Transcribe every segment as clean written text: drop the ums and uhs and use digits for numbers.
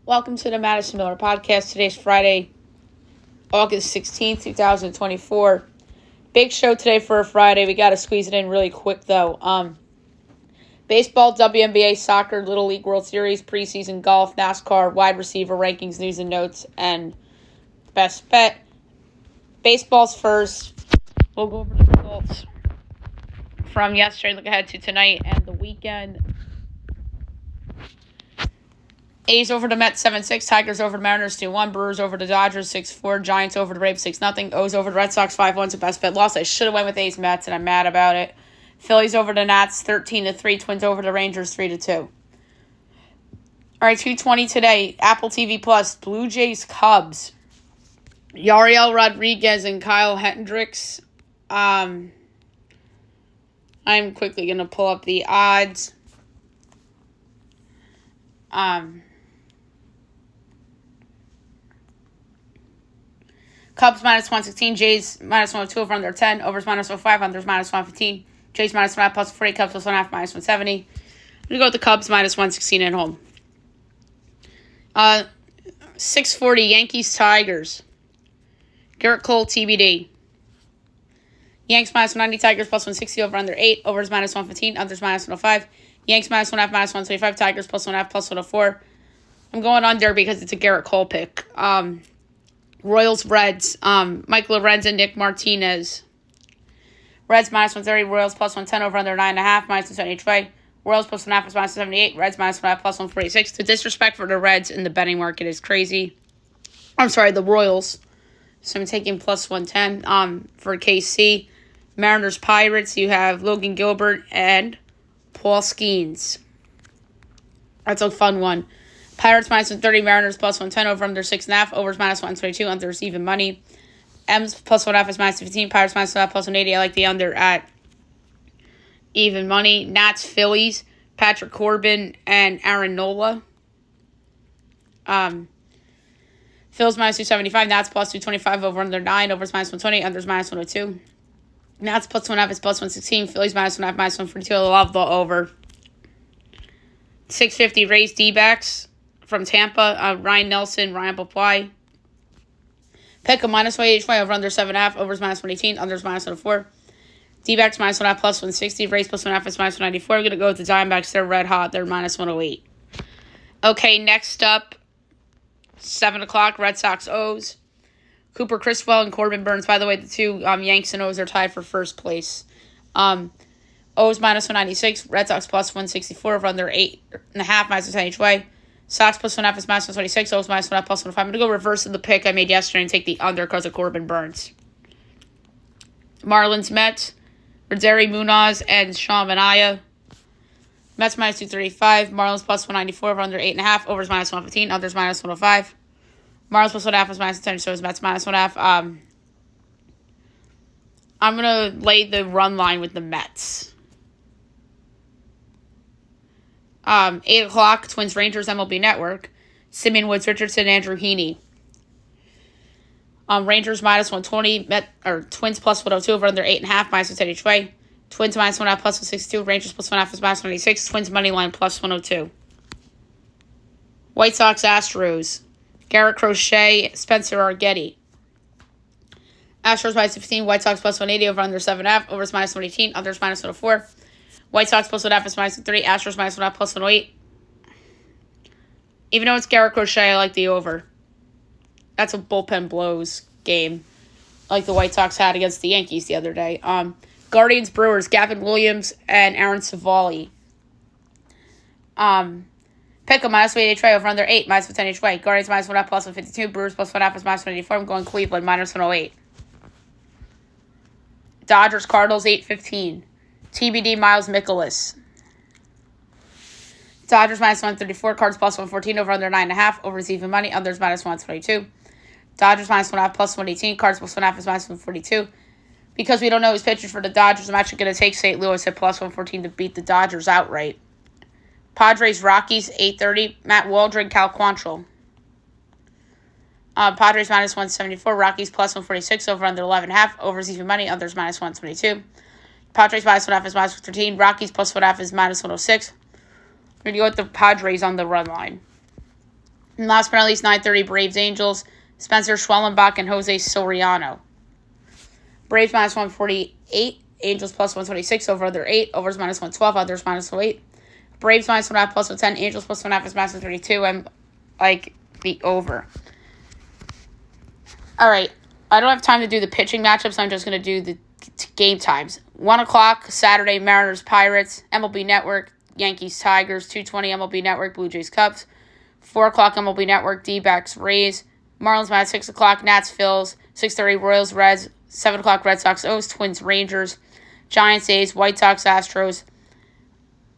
Welcome to the Madison Miller Podcast. Today's Friday, August 16th, 2024. Big show today for a Friday. We got to squeeze it in really quick, though. Baseball, WNBA, soccer, Little League World Series, preseason, golf, NASCAR, wide receiver rankings, news and notes, and best bet. Baseball's first. We'll go over the results from yesterday, look ahead to tonight and the weekend. A's over the Mets 7-6, Tigers over the Mariners 2-1, Brewers over the Dodgers 6-4, Giants over the Braves 6-0, O's over the Red Sox 5-1, so best bet loss. I should have went with A's Mets, and I'm mad about it. Phillies over the Nats 13-3, Twins over the Rangers 3-2. All right, 2:20 today, Apple TV Plus, Blue Jays Cubs, Yariel Rodriguez and Kyle Hendricks. I'm quickly going to pull up the odds. Cubs minus 116, Jays minus 102 over under 10, overs minus 105, unders minus 115, Jays minus 1.5 plus 40, Cubs plus 1.5 minus 170. I'm going to go with the Cubs minus 116 at home. 640, Yankees Tigers. Garrett Cole TBD. Yanks minus 190, Tigers plus 160 over under 8, overs minus 115, unders minus 105, Yanks minus 1.5 minus 125, Tigers plus 1.5 plus 104. I'm going under because it's a Garrett Cole pick. Royals, Reds, Michael Lorenz and Nick Martinez. Reds minus 130, Royals plus 110 over under 9.5, minus 170 each way. Royals plus 1.5 plus minus 78, Reds minus 1.5 plus 146. The disrespect for the Reds in the betting market is crazy. I'm sorry, the Royals. So I'm taking plus 110 for KC. Mariners, Pirates, you have Logan Gilbert and Paul Skeens. That's a fun one. Pirates minus 130, Mariners plus 110 over under 6.5, overs minus 122, unders even money. M's plus 1.5 is minus 15, Pirates minus 1.5 plus 180. I like the under at even money. Nats, Phillies, Patrick Corbin and Aaron Nola. Phillies minus 275, Nats plus 225 over under 9, overs minus 120, unders minus 102. Nats plus 1.5 is plus 116, Phillies minus 1.5 minus 142. I love the over. 650, Rays D-backs. From Tampa, Ryan Nelson, Ryan Papai. Pick a minus 180 each way over under 7.5, overs minus 118, unders minus 104. D-backs minus 1.5 plus 160, Rays plus 1.5 is minus 194. I'm going to go with the Diamondbacks. They're red hot. They're minus 108. Okay, next up, 7 o'clock, Red Sox O's. Cooper Criswell and Corbin Burns. By the way, the two Yanks and O's are tied for first place. O's minus 196, Red Sox plus 164 over under 8.5, minus 10 each way. Sox plus 1.5 is minus 126. O's minus 1.5 plus 1.5. I'm going to go reverse in the pick I made yesterday and take the under because of Corbin Burns. Marlins, Mets, Roderi Munoz and Sean Manaea. Mets minus 235. Marlins plus 194 over under 8.5. Overs minus 115. Unders minus 105. Marlins plus 1.5 is minus 10. So is Mets minus 1.5. I'm going to lay the run line with the Mets. 8 o'clock, Twins, Rangers, MLB Network. Simeon, Woods, Richardson, Andrew Heaney. Rangers minus 120, Twins plus 102 over under 8.5, minus 110 each way. Twins minus 1.5 plus 162, Rangers plus 1.5 is minus 186, Twins money line plus 102. White Sox, Astros. Garrett Crochet, Spencer Arguetti. Astros minus 15, White Sox plus 180 over under 7.5, overs minus 118, unders minus 104. White Sox plus 1.5 is minus 3. Astros minus 1.5 plus 108. Even though it's Garrett Crochet, I like the over. That's a bullpen blows game, like the White Sox had against the Yankees the other day. Guardians, Brewers, Gavin Williams and Aaron Savali. Pick a minus 180 tray over under 8, minus 10 each way. Guardians minus 1.5 plus 152. Brewers plus 1.5 is minus 184. I'm going Cleveland minus 108. Dodgers, Cardinals, 8:15. TBD, Miles Mikolas. Dodgers minus 134, Cards plus 114 over under 9.5, overs even money, unders minus 122. Dodgers minus 1.5 plus 118, Cards plus 1.5 is minus 142. Because we don't know who's pitching for the Dodgers, I'm actually going to take St. Louis at plus 114 to beat the Dodgers outright. Padres, Rockies, 8:30, Matt Waldron, Cal Quantrill. Padres minus 174, Rockies plus 146 over under 11.5, overs even money, unders minus 122. Padres minus 1.5 is minus 113. Rockies plus 1.5 is minus 106. We're going to go with the Padres on the run line. And last but not least, 9:30 Braves Angels. Spencer Schwellenbach and Jose Soriano. Braves minus 148. Angels plus 126. Over under 8. Overs minus 112. Others minus 8. Braves minus 1.5 plus 110. Angels plus 1.5 is minus 132. And like the over. All right. I don't have time to do the pitching matchups. So I'm just going to do the game times. 1 o'clock Saturday, Mariners Pirates. MLB Network, Yankees Tigers. 2:20 MLB Network, Blue Jays Cubs. 4 o'clock MLB Network, D-backs Rays. Marlins minus 6 o'clock, Nats Phils. 6:30 Royals Reds. 7 o'clock Red Sox O's. Twins Rangers. Giants A's. White Sox Astros.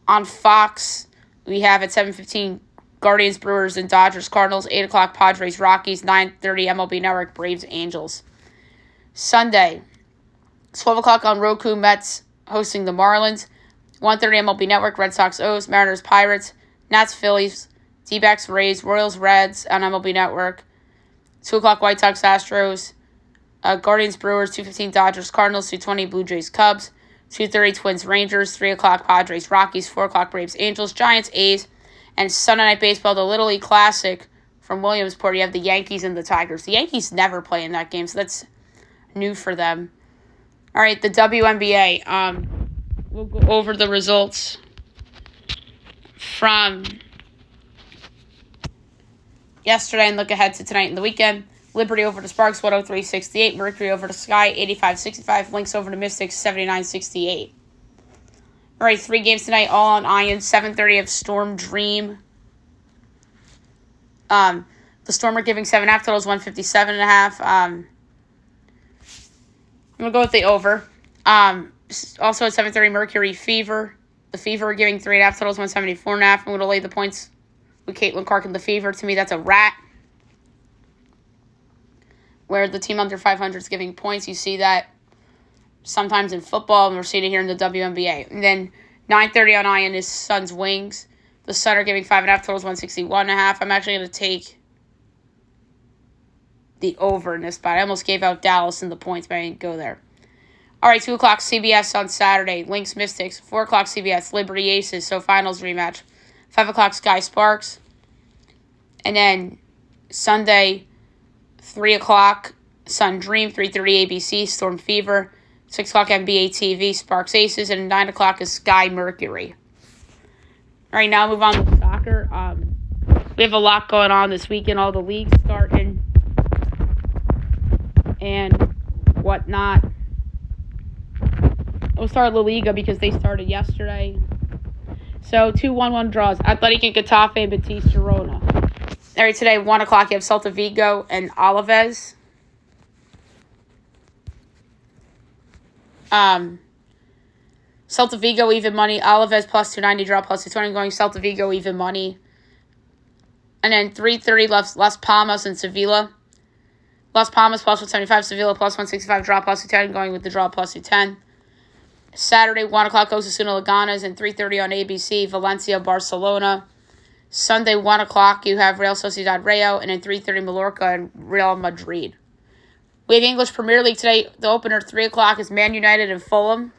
On Fox, we have at 7:15 Guardians Brewers and Dodgers Cardinals. 8 o'clock Padres Rockies. 9:30 MLB Network, Braves Angels. Sunday, 12 o'clock on Roku, Mets hosting the Marlins. 1:30 MLB Network, Red Sox O's. Mariners Pirates. Nats Phillies. D-backs Rays. Royals Reds on MLB Network. 2 o'clock White Sox Astros. Guardians Brewers. 2:15 Dodgers Cardinals. 2:20 Blue Jays Cubs. 2:30 Twins Rangers. 3 o'clock Padres Rockies. 4 o'clock Braves Angels. Giants A's. And Sunday Night Baseball, the Little League Classic from Williamsport. You have the Yankees and the Tigers. The Yankees never play in that game, so that's new for them. All right, the WNBA. We'll go over the results from yesterday and look ahead to tonight and the weekend. Liberty over to Sparks, 103-68. Mercury over to Sky, 85-65. Lynx over to Mystics, 79-68. All right, 3 games tonight, all on Iron. 7:30 of Storm Dream. The Storm are giving 7.5 totals, 157.5. I'm going to go with the over. Also at 7:30, Mercury Fever. The Fever are giving 3.5 totals, 174.5. I'm going to lay the points with Caitlin Clark and the Fever. To me, that's a rat. Where the team under 500 is giving points, you see that sometimes in football, and we're seeing it here in the WNBA. And then 9:30 on Iron is Suns Wings. The Sun are giving 5.5 totals, 161.5. I'm actually going to take the over in this spot. I almost gave out Dallas in the points, but I didn't go there. All right, 2 o'clock CBS on Saturday. Lynx Mystics. 4 o'clock CBS. Liberty Aces. So finals rematch. 5 o'clock Sky Sparks. And then Sunday, 3 o'clock Sun Dream. 3:30 ABC. Storm Fever. 6 o'clock NBA TV, Sparks Aces, and 9 o'clock is Sky Mercury. All right, now move on to soccer. We have a lot going on this weekend, all the leagues starting and whatnot. We'll start La Liga because they started yesterday. So, 2 1-1 draws. Athletic and Getafe and Betis Girona. All right, today, 1 o'clock, you have Celta Vigo and Alaves. Celta Vigo even money. Alaves plus 290, draw plus 220. Going Celta Vigo even money. And then 3:30 Las Palmas and Sevilla. Las Palmas plus 175, Sevilla plus 165, draw plus 210. Going with the draw plus 210. Saturday 1 o'clock Osasuna Leganes and 3:30 on ABC Valencia Barcelona. Sunday 1 o'clock you have Real Sociedad Rayo and then 3:30 Mallorca and Real Madrid. We have English Premier League today. The opener, 3 o'clock, is Man United and Fulham.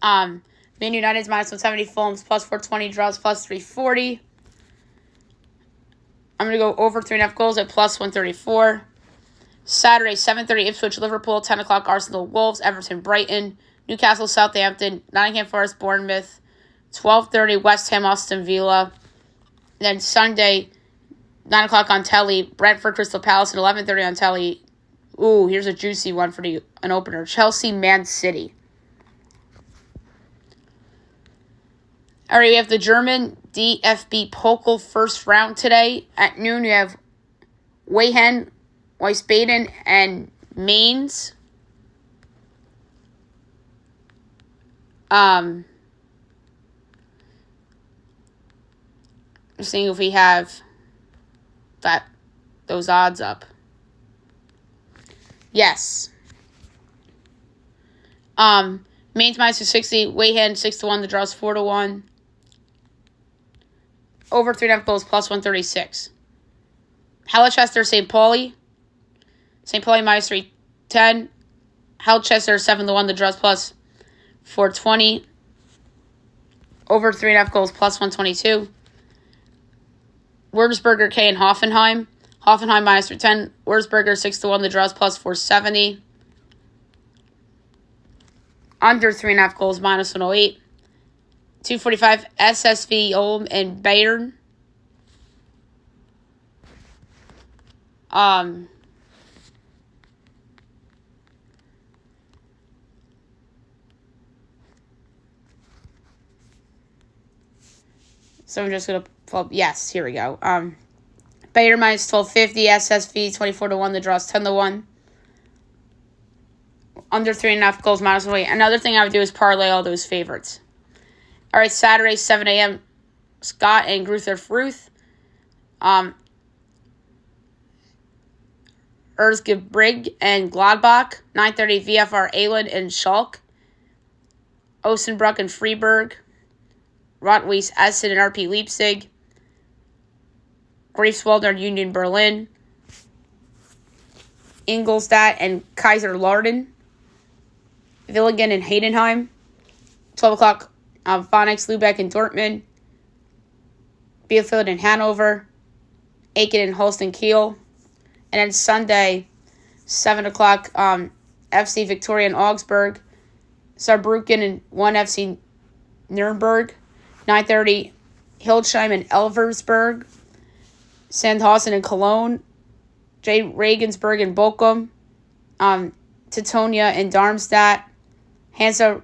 Man United's minus 170, Fulham's plus 420, draws plus 340. I'm going to go over 3.5 goals at plus 134. Saturday, 7:30, Ipswich, Liverpool. 10 o'clock, Arsenal, Wolves. Everton, Brighton. Newcastle, Southampton. Nottingham Forest, Bournemouth. 12:30, West Ham, Aston Villa. And then Sunday, 9 o'clock on telly, Brentford, Crystal Palace, and 11:30 on telly. Ooh, here's a juicy one for an opener. Chelsea, Man City. All right, we have the German DFB Pokal first round today. At noon, you have Wehen, Wiesbaden, and Mainz. Just seeing if we have those odds up. Yes. Mainz minus 260, Wehen 6-1, the draw's 4-1. Over 3.5 goals plus 136. Hallchester, St. Pauli. St. Pauli minus 310. Hallchester 7-1, the draw's plus 420. Over 3.5 goals plus 122. Würzburger K and Hoffenheim. Hoffenheim minus 310. Würzburger 6-1. The draws plus 470. Under 3.5 goals minus 108. 245 SSV Ulm and Bayern. So I'm just going to pull up. Yes, here we go. Bayern minus 1250. SSV 24-1. The draws 10-1. Under 3.5 goals minus 108. Another thing I would do is parlay all those favorites. All right, Saturday, 7 a.m. Scott and Gruther Fruth. Erzgebirge and Gladbach. 9:30 VFR Ahlen and Schalke. Osnabrück and Freiburg. Rot-Weiss Essen and RP Leipzig. Greifswald and Union Berlin. Ingolstadt and Kaiserslautern. Villingen and Heidenheim. 12 o'clock, Phoenix, Lübeck and Dortmund. Bielefeld and Hanover. Aachen and Holstein Kiel. And then Sunday, 7 o'clock, FC Victoria and Augsburg. Saarbrücken and 1 FC Nuremberg. 9:30, Hildesheim and Elversberg. Sandhausen and Cologne. J. Regensburg and Bochum. Teutonia and Darmstadt. Hansa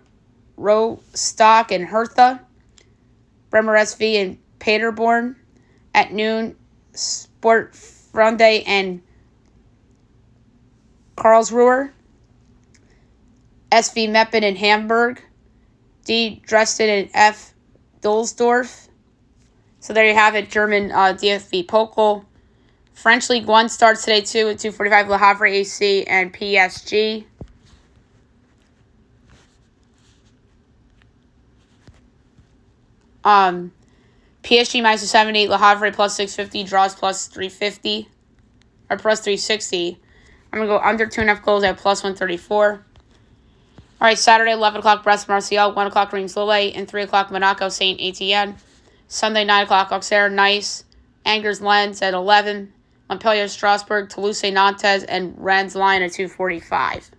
Rostock and Hertha. Bremer SV and Paderborn. At noon, Sportfreunde and Karlsruhe. SV Meppen and Hamburg. D. Dresden and F. Dulsdorf. So there you have it, German DFB Pokal. French League 1 starts today too at 2:45. Le Havre AC and PSG. PSG minus 270, Le Havre plus 650, draws plus 350, or plus 360. I'm going to go under 2.5 goals at plus 134. All right, Saturday, 11 o'clock, Brest Marseille, 1 o'clock, Reims Lille, and 3 o'clock, Monaco Saint Etienne. Sunday, 9 o'clock, Auxerre Nice, Angers Lens at 11, Montpellier Strasbourg, Toulouse Nantes, and Rennes Lyon at 2:45.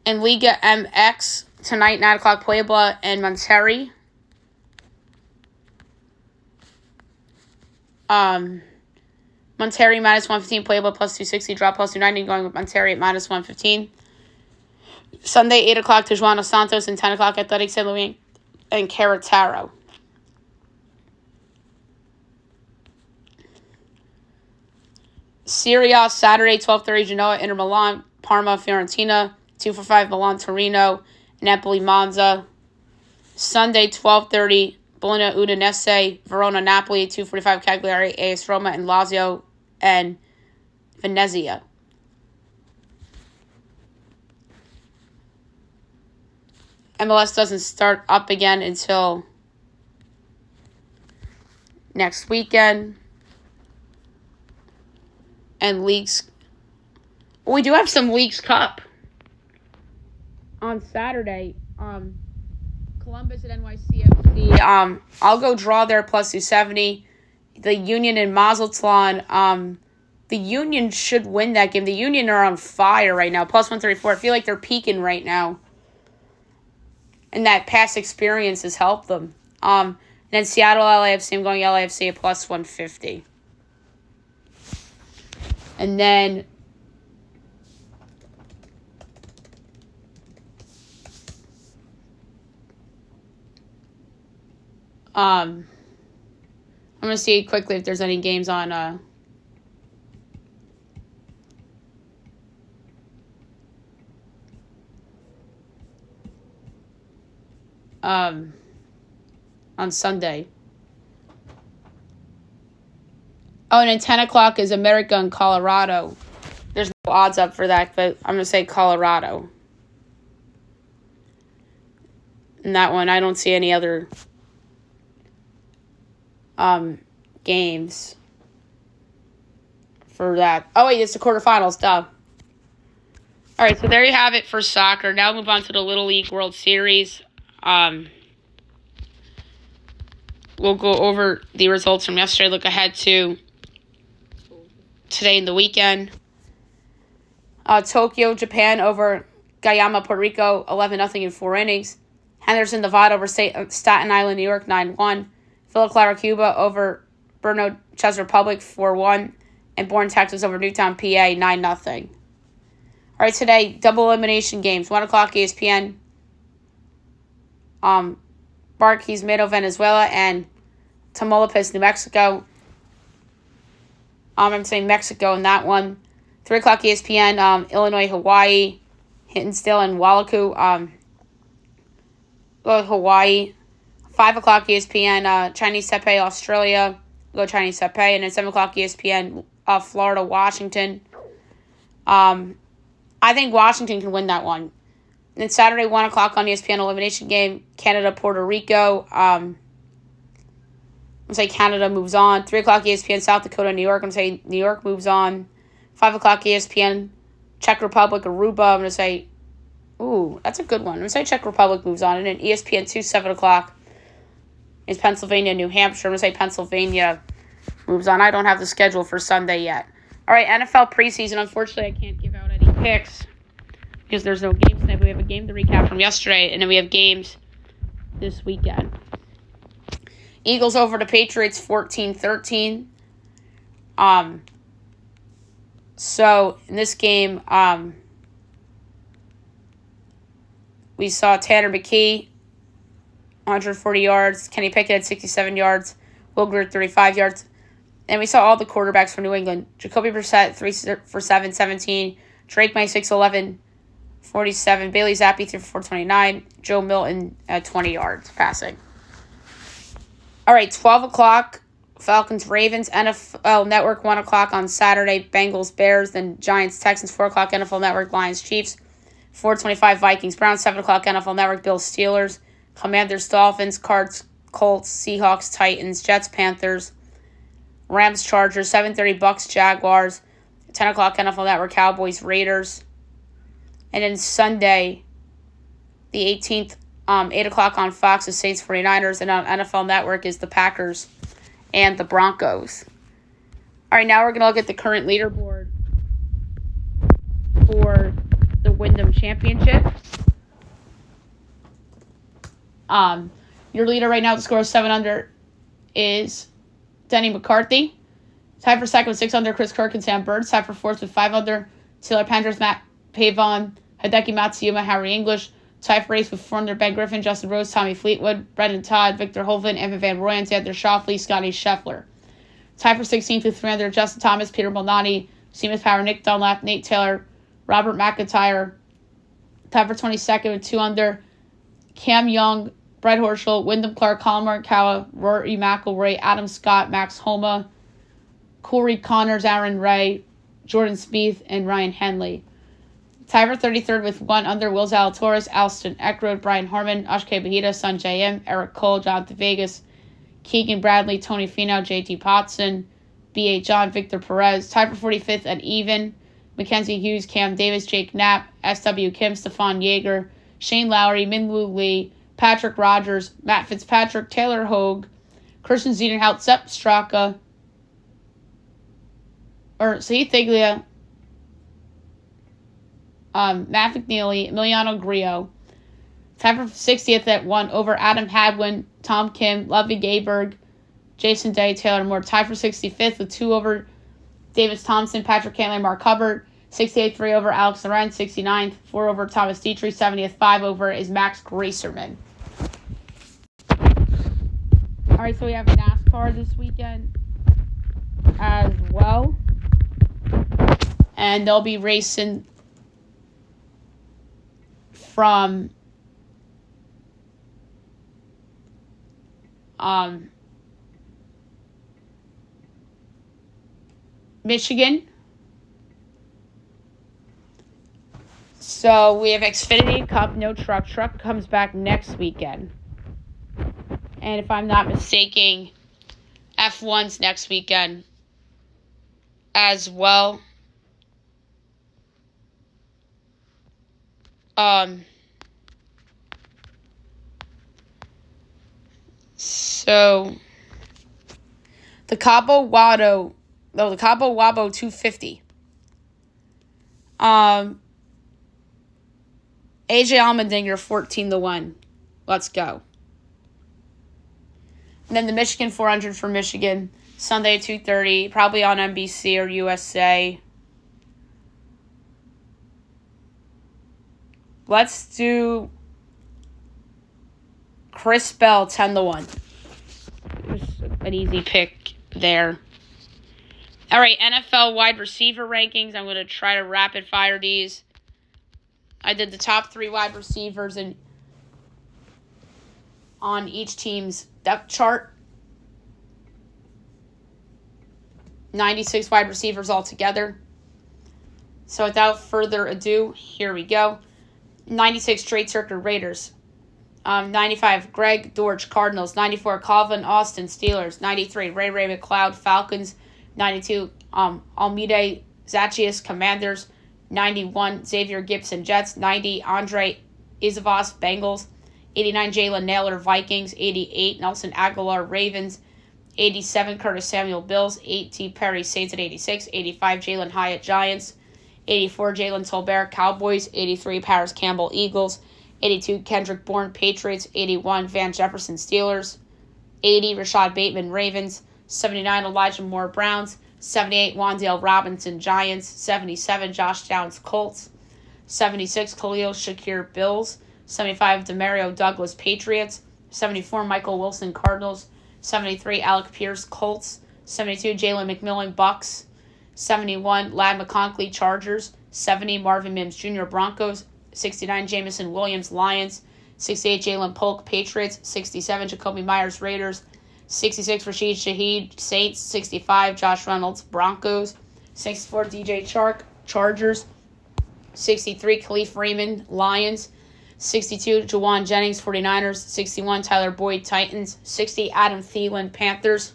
In Liga MX, tonight, 9 o'clock, Puebla and Monterrey. Monterrey minus 115, Puebla plus 260, draw plus 290, going with Monterrey at minus 115. Sunday, 8 o'clock, Tijuana Santos, and 10 o'clock, Athletic St. Louis and Querétaro. Serie A, Saturday, 12:30, Genoa, Inter Milan, Parma, Fiorentina, 2:45, Milan, Torino, Napoli, Monza. Sunday, 12:30, Bologna, Udinese, Verona, Napoli, 2:45, Cagliari, AS Roma, and Lazio, and Venezia. MLS doesn't start up again until next weekend. And Leagues. We do have some Leagues Cup on Saturday. Columbus at NYCFC. I'll go draw there plus 270. The Union and Mazatlan. The Union should win that game. The Union are on fire right now. Plus 134. I feel like they're peaking right now. And that past experience has helped them. And then Seattle LAFC, I'm going LAFC at plus 150. And then I'm going to see quickly if there's any games on Sunday. Oh, and at 10 o'clock is America and Colorado. There's no odds up for that, but I'm going to say Colorado. And that one, I don't see any other games for that. Oh, wait, it's the quarterfinals, duh. All right, so there you have it for soccer. Now move on to the Little League World Series. we'll go over the results from yesterday, look ahead to today and the weekend. Tokyo, Japan over Guyana, Puerto Rico, 11-0 in 4 innings. Henderson, Nevada over Staten Island, New York, 9-1. Villa Clara, Cuba over Brno, Czech Republic, 4-1. And Bourne, Texas over Newtown, PA, 9-0. All right, today, double elimination games. 1 o'clock ESPN. Barquisimeto, Venezuela, and Tamaulipas, New Mexico. I'm saying Mexico in that one. 3 o'clock ESPN, Illinois, Hawaii, Hinsdale, and Wallaku, Hawaii. 5 o'clock ESPN, Chinese Taipei, Australia, go Chinese Taipei. And then 7 o'clock ESPN, Florida, Washington. I think Washington can win that one. And then Saturday, 1 o'clock on ESPN elimination game, Canada, Puerto Rico. I'm going to say Canada moves on. 3 o'clock ESPN, South Dakota, New York. I'm going to say New York moves on. 5 o'clock ESPN, Czech Republic, Aruba. I'm going to say, ooh, that's a good one. I'm going to say Czech Republic moves on. And then ESPN 2, 7 o'clock is Pennsylvania, New Hampshire. I'm going to say Pennsylvania moves on. I don't have the schedule for Sunday yet. All right, NFL preseason. Unfortunately, I can't give out any picks because there's no games tonight. We have a game to recap from yesterday, and then we have games this weekend. Eagles over the Patriots, 14-13. So, in this game, we saw Tanner McKee, 140 yards. Kenny Pickett had 67 yards. Will Greer, 35 yards. And we saw all the quarterbacks from New England. Jacoby Brissett, 3 for 7, 17. Drake May, 6'11", 47. Bailey Zappi, 3 for 429. Joe Milton at 20 yards passing. All right, 12 o'clock. Falcons, Ravens, NFL Network, 1 o'clock on Saturday, Bengals, Bears, then Giants, Texans, 4 o'clock, NFL Network, Lions, Chiefs, 4:25, Vikings, Browns, 7 o'clock, NFL Network, Bills, Steelers, Commanders, Dolphins, Cards, Colts, Seahawks, Titans, Jets, Panthers, Rams, Chargers, 7:30, Bucks, Jaguars, 10 o'clock, NFL Network, Cowboys, Raiders, and then Sunday, the 18th, 8 o'clock on Fox, the Saints, 49ers, and on NFL Network is the Packers and the Broncos. All right, now we're going to look at the current leaderboard for the Wyndham Championship. Your leader right now, the score of 7 under, is Denny McCarthy. Tied for second with 6 under, Chris Kirk and Sam Bird. Tied for fourth with 5 under, Taylor Penders, Matt Pavon, Hideki Matsuyama, Harry English. Tied for eighth with 4 under, Ben Griffin, Justin Rose, Tommy Fleetwood, Brendan Todd, Victor Hovind, Evan Van Rooyen, Xander Schauffele, Scotty Scheffler. Tied for 16th with 3 under, Justin Thomas, Peter Malnati, Seamus Power, Nick Dunlap, Nate Taylor, Robert McIntyre. Tied for 22nd with 2 under, Cam Young, Brett Horschel, Wyndham Clark, Colin Morikawa, Rory McIlroy, Adam Scott, Max Homa, Corey Connors, Aaron Ray, Jordan Spieth, and Ryan Henley. Tied for 33rd with 1 under, Will Zalatoris, Alston Eckroyd, Brian Harmon, Ashkay Bahita, Sanjay M, Eric Cole, Jonathan Vegas, Keegan Bradley, Tony Finau, JT Potson, B.A. John, Victor Perez. Tied for 45th at even, Mackenzie Hughes, Cam Davis, Jake Knapp, S.W. Kim, Stefan Yeager, Shane Lowry, Minwoo Lee, Patrick Rogers, Matt Fitzpatrick, Taylor Hogue, Christian Ziedenhout, Sepp Straka, Sahith Thiglia, Matt McNeely, Emiliano Grillo. Tied for 60th at 1 over Adam Hadwin, Tom Kim, Ludwig Aberg, Jason Day, Taylor Moore. Tied for 65th with 2 over Davis Thompson, Patrick Cantley, Mark Hubbard. 68th, 3 over Alex Lorenz. 69th, 4 over Thomas Dietrich. 70th, 5 over is Max Gracerman. All right, so we have NASCAR this weekend as well. And they'll be racing from Michigan. So we have Xfinity Cup, no truck. Truck comes back next weekend. And if I'm not mistaken, F1's next weekend as well. So The Cabo Wabo 250. AJ Allmendinger 14-1. Let's go. And then the Michigan 400 for Michigan, Sunday at 2:30, probably on NBC or USA. Let's do Chris Bell 10-1. An easy pick there. All right, NFL wide receiver rankings. I'm going to try to rapid fire these. I did the top 3 wide receivers on each team's depth chart. 96 wide receivers altogether. So without further ado, here we go. 96 Trade Circuit Raiders. 95 Greg Dortch Cardinals. 94 Calvin Austin Steelers. 93 Ray McLeod Falcons. 92 Almeida Zaccheaus Commanders. 91 Xavier Gibson Jets. 90 Andre Izavos Bengals. 89 Jalen Naylor Vikings. 88 Nelson Aguilar Ravens. 87 Curtis Samuel Bills. 80 Perry Saints at 86. 85 Jalen Hyatt Giants. 84 Jalen Tolbert Cowboys. 83 Paris Campbell Eagles. 82 Kendrick Bourne Patriots. 81 Van Jefferson Steelers. 80 Rashad Bateman Ravens. 79 Elijah Moore Browns. 78 Wan'Dale Robinson Giants. 77 Josh Downs Colts. 76 Khalil Shakir Bills. 75 Demario Douglas Patriots. 74 Michael Wilson Cardinals. 73 Alec Pierce Colts. 72 Jalen McMillan Bucks. 71 Ladd McConkey Chargers. 70 Marvin Mims Jr. Broncos. 69 Jamison Williams Lions. 68 Jalen Polk Patriots. 67 Jacoby Myers Raiders. 66 Rashid Shaheed Saints. 65 Josh Reynolds Broncos. 64 DJ Chark Chargers. 63 Khalif Raymond Lions. 62 Jawan Jennings 49ers. 61 Tyler Boyd Titans. 60 Adam Thielen Panthers.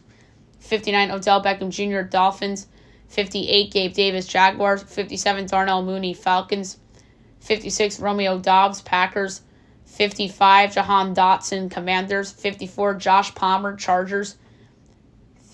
59 Odell Beckham Jr. Dolphins. 58 Gabe Davis Jaguars. 57 Darnell Mooney Falcons. 56 Romeo Dobbs Packers. 55 Jahan Dotson Commanders. 54 Josh Palmer Chargers.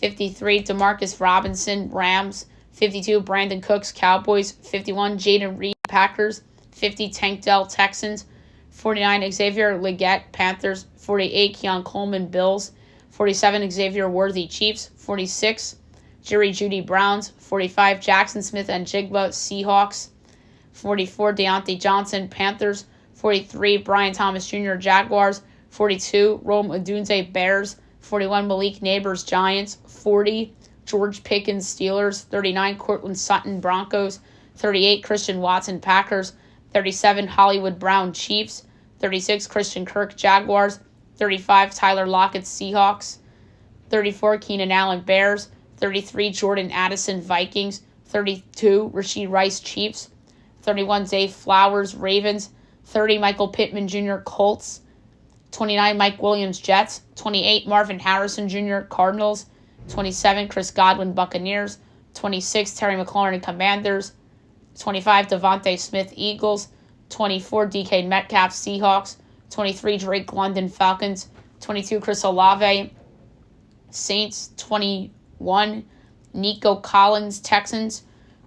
53 DeMarcus Robinson Rams. 52 Brandon Cooks Cowboys. 51 Jaden Reed Packers. 50 Tank Dell Texans. 49 Xavier Legette Panthers. 48 Keon Coleman Bills. 47 Xavier Worthy Chiefs. 46 Jerry Jeudy Browns. 45 Jackson Smith and Jigba Seahawks. 44 Deontay Johnson Panthers. 43 Brian Thomas Jr. Jaguars. 42 Rome Odunze Bears. 41 Malik Neighbors Giants. 40 George Pickens Steelers. 39 Cortland Sutton Broncos. 38 Christian Watson Packers. 37 Hollywood Brown Chiefs. 36 Christian Kirk Jaguars. 35 Tyler Lockett Seahawks. 34 Keenan Allen Bears. 33 Jordan Addison Vikings. 32 Rashee Rice Chiefs. 31 Zay Flowers Ravens. 30 Michael Pittman Jr. Colts. 29 Mike Williams Jets. 28 Marvin Harrison Jr. Cardinals. 27 Chris Godwin Buccaneers. 26 Terry McLaurin Commanders. 25 Devontae Smith Eagles. 24 DK Metcalf Seahawks. 23 Drake London Falcons. 22 Chris Olave Saints. 21 Nico Collins Texans.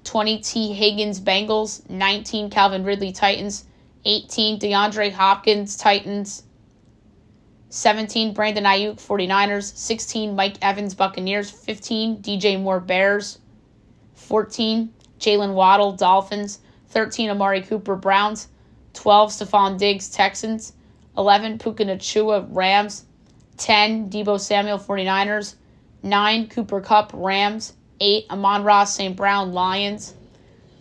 20 T Higgins Bengals. 19 Calvin Ridley Titans. 18 DeAndre Hopkins Titans. 17 Brandon Ayuk 49ers. 16 Mike Evans Buccaneers. 15 DJ Moore Bears. 14 Jalen Waddle Dolphins. 13 Amari Cooper Browns. 12 Stephon Diggs Texans. 11 Puka Nacua Rams. 10 Deebo Samuel 49ers. 9 Cooper Kupp Rams. 8 Amon-Ra St. Brown Lions.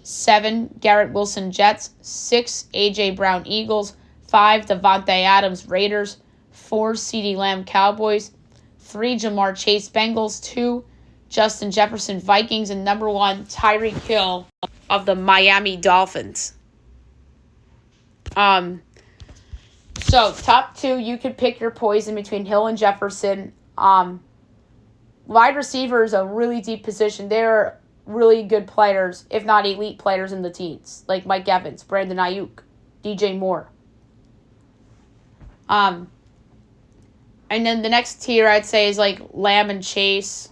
7 Garrett Wilson Jets. 6 A.J. Brown Eagles. 5 Devontae Adams Raiders. 4 CeeDee Lamb Cowboys. 3 Jamar Chase Bengals. 2 Justin Jefferson Vikings. And number 1 Tyreek Hill of the Miami Dolphins. So top 2, you could pick your poison between Hill and Jefferson. Wide receiver is a really deep position. They're really good players, if not elite players in the teens, like Mike Evans, Brandon Ayuk, DJ Moore. And then the next tier I'd say is like Lamb and Chase.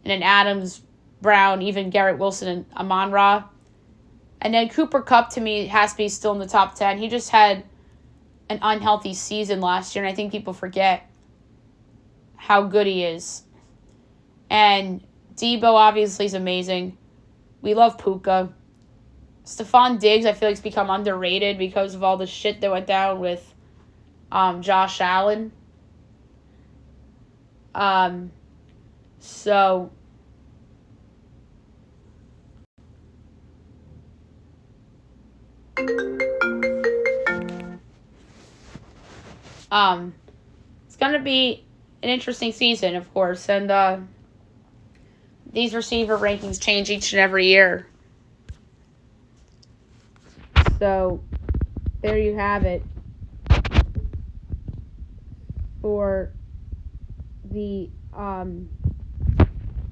And then Adams, Brown, even Garrett Wilson and Amon-Ra. And then Cooper Kupp, to me, has to be still in the top 10. He just had an unhealthy season last year, and I think people forget how good he is. And Debo, obviously, is amazing. We love Puka. Stephon Diggs, I feel like, has become underrated because of all the shit that went down with Josh Allen. So it's going to be an interesting season, of course, and these receiver rankings change each and every year. So there you have it for the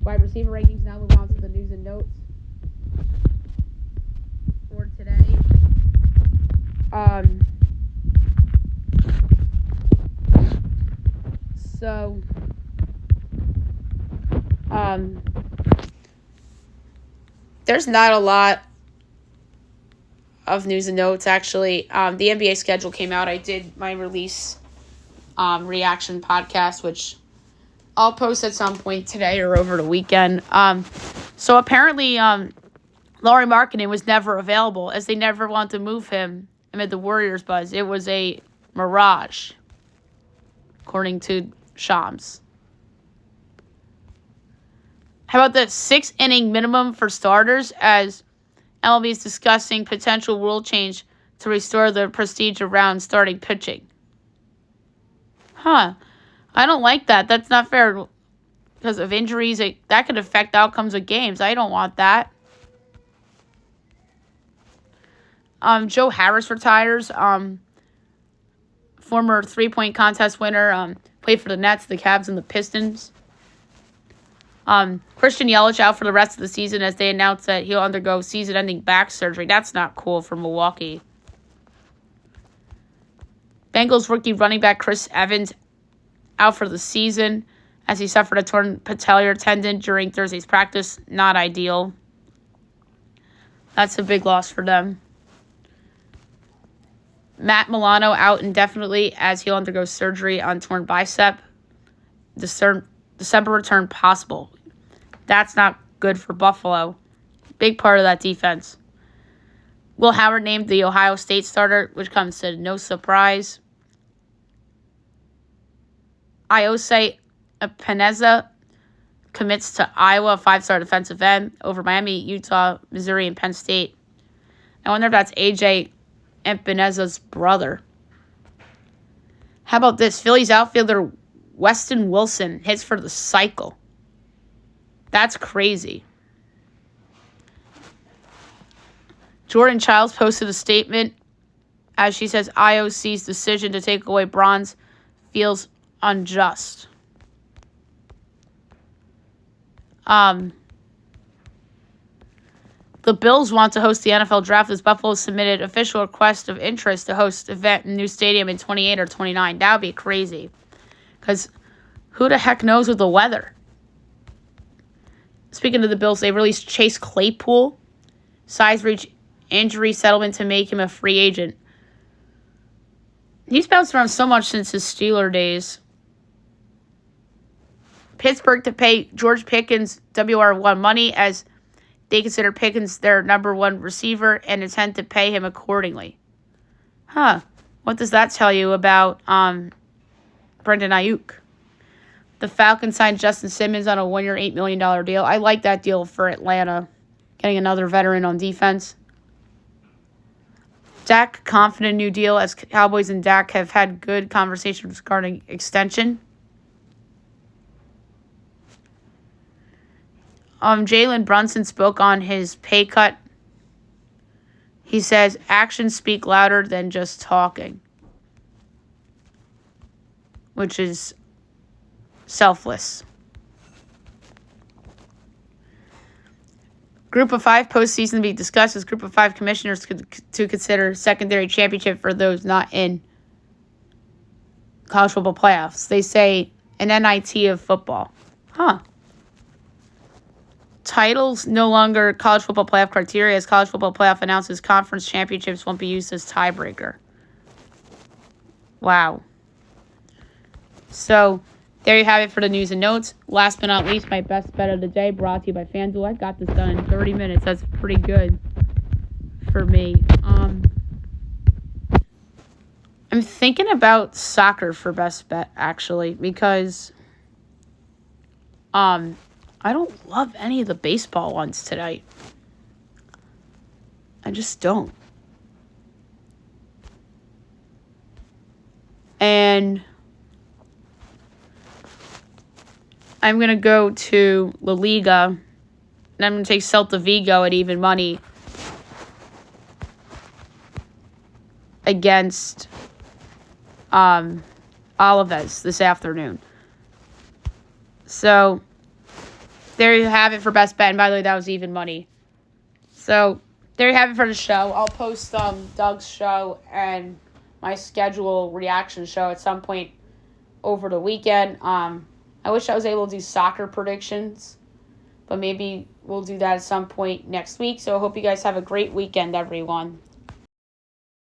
wide receiver rankings. Now move on to the news and notes for today. There's not a lot of news and notes, actually. The NBA schedule came out. I did my release reaction podcast, which I'll post at some point today or over the weekend. So apparently, Lauri Markkanen was never available, as they never wanted to move him amid the Warriors buzz. It was a mirage, according to Shams. How about the 6-inning minimum for starters, as MLB is discussing potential rule change to restore the prestige around starting pitching? I don't like that. That's not fair because of injuries. That could affect outcomes of games. I don't want that. Joe Harris retires. Former three-point contest winner. Played for the Nets, the Cavs, and the Pistons. Christian Yelich out for the rest of the season as they announced that he'll undergo season-ending back surgery. That's not cool for Milwaukee. Bengals rookie running back Chris Evans out for the season as he suffered a torn patellar tendon during Thursday's practice. Not ideal. That's a big loss for them. Matt Milano out indefinitely as he'll undergo surgery on torn bicep. December return possible. That's not good for Buffalo. Big part of that defense. Will Howard named the Ohio State starter, which comes to no surprise. Iose Peneza commits to Iowa, 5-star defensive end, over Miami, Utah, Missouri, and Penn State. I wonder if that's AJ Epeneza's brother. How about this? Phillies outfielder Weston Wilson hits for the cycle. That's crazy. Jordan Childs posted a statement as she says IOC's decision to take away bronze feels unjust. The Bills want to host the NFL draft as Buffalo submitted official request of interest to host event in new stadium in 28 or 29. That would be crazy. Because who the heck knows with the weather? Speaking of the Bills, they released Chase Claypool. Size reach injury settlement to make him a free agent. He's bounced around so much since his Steeler days. Pittsburgh to pay George Pickens WR1 money as they consider Pickens their number one receiver and intend to pay him accordingly. What does that tell you about Brendan Ayuk? The Falcons signed Justin Simmons on a 1-year, $8 million deal. I like that deal for Atlanta, getting another veteran on defense. Dak confident new deal as Cowboys and Dak have had good conversations regarding extension. Jalen Brunson spoke on his pay cut. He says, actions speak louder than just talking. Which is selfless. Group of 5 postseason to be discussed as Group of 5 commissioners to consider secondary championship for those not in college football playoffs. They say an NIT of football. titles no longer college football playoff criteria, as college football playoff announces conference championships won't be used as tiebreaker. Wow. So, there you have it for the news and notes. Last but not least, my best bet of the day, brought to you by FanDuel. I got this done in 30 minutes. That's pretty good for me. I'm thinking about soccer for best bet, actually, because I don't love any of the baseball ones tonight. I just don't. And I'm going to go to La Liga, and I'm going to take Celta Vigo at even money against Alaves this afternoon. So, there you have it for best bet. And by the way, that was even money. So, there you have it for the show. I'll post Doug's show and my schedule reaction show at some point over the weekend. I wish I was able to do soccer predictions, but maybe we'll do that at some point next week. So I hope you guys have a great weekend, everyone.